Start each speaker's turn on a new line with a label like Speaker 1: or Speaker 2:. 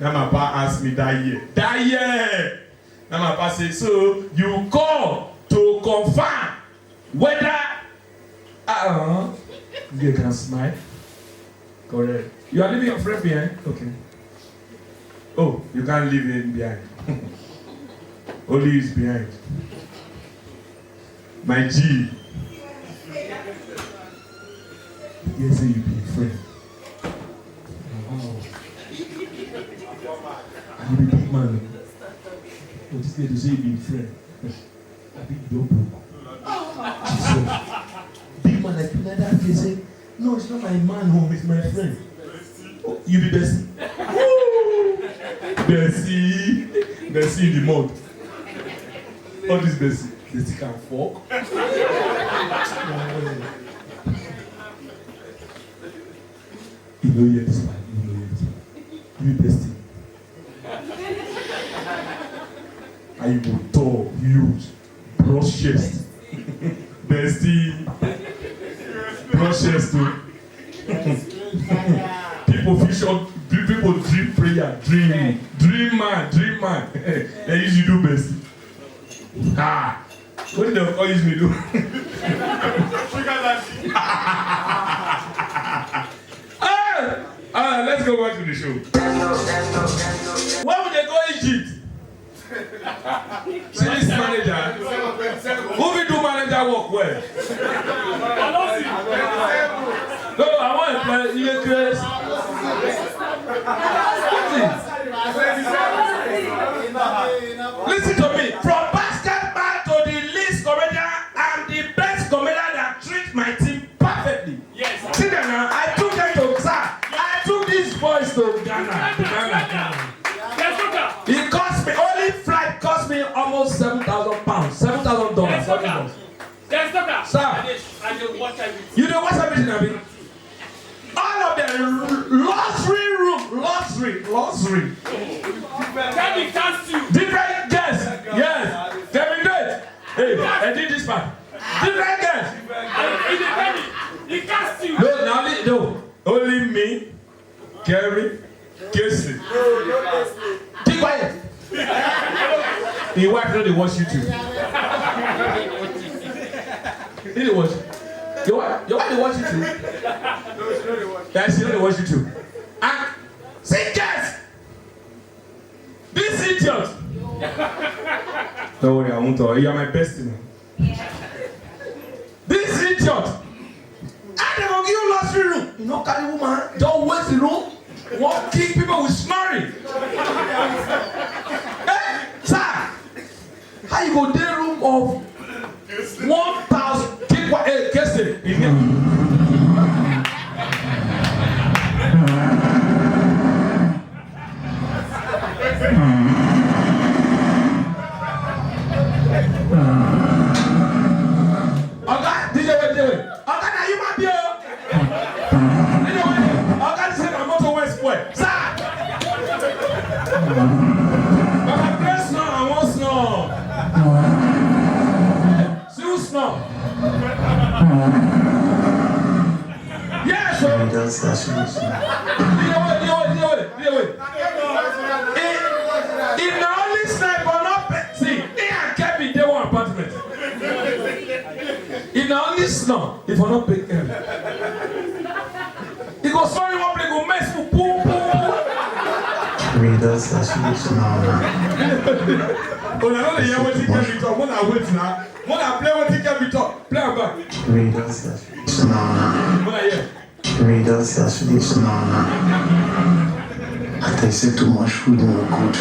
Speaker 1: Now my papa asked me that year. Now my papa said, so you call to confirm whether you can smile. Correct. You are leaving your friend behind? Okay. Oh, you can't leave him behind. Only he's behind. My G. Yes, you be a friend. Wow. You be big man. But this guy to say you be a friend. I think you don't broke. Big man like you like that, they say, no, it's not my man home, it's my friend. Oh, you be Bessie. Bessie in the mud. All this Bessie. Bessie can fuck. You know you're this man. You be Bessie. And you go tall, huge, broad chest. Bestie. Broad chest too. People dream prayer, dream man. They usually do Bestie. What did they always me do? Let's go back to the show. Why would they go Egypt? See this manager? Who will do manager work well? No, I want to play you Grace. Listen to me. From basketball to the least comedian, I'm the best comedian that treats my team perfectly. Yes. See them now. I took them to Ghana. I took these boys to Ghana. It cost me, only flight cost me almost £7,000. $7,000.
Speaker 2: Destalker.
Speaker 1: Sir.
Speaker 2: I don't watch everything.
Speaker 1: You don't watch everything, I mean? All of them, luxury room.
Speaker 2: Can we cast you?
Speaker 1: Different guests. Yes. Kevin Date. Hey, I did this part. Different guests.
Speaker 2: He cast you.
Speaker 1: No. Only me, Gary, Casey. Keep quiet. The wife know they watch YouTube. They watch. Your wife they watch YouTube. Yeah, she know they watch YouTube. And singers, this idiot. Don't worry, I won't talk. You are my bestie now. This idiot. And they will give you luxury room. You know, carry woman. Don't waste the room. Won't kill people with snoring. Hey, sir. How you go to the room of 1,000? Keep quiet. Hey, Keste. Yes, sir. If the only sniper not see, he and Kevin they want apartment. If the only snow, if I not pay Kevin, he go sorry one play go mess for boom.
Speaker 3: Readers, that's Snore.
Speaker 1: Oh, I know the year what he can be talk. When I wait now, when I play what he can be talk, play back.
Speaker 3: Readers, that's Snore.
Speaker 1: When I hear.
Speaker 3: Readers, that's Snore. I think say too much food no good.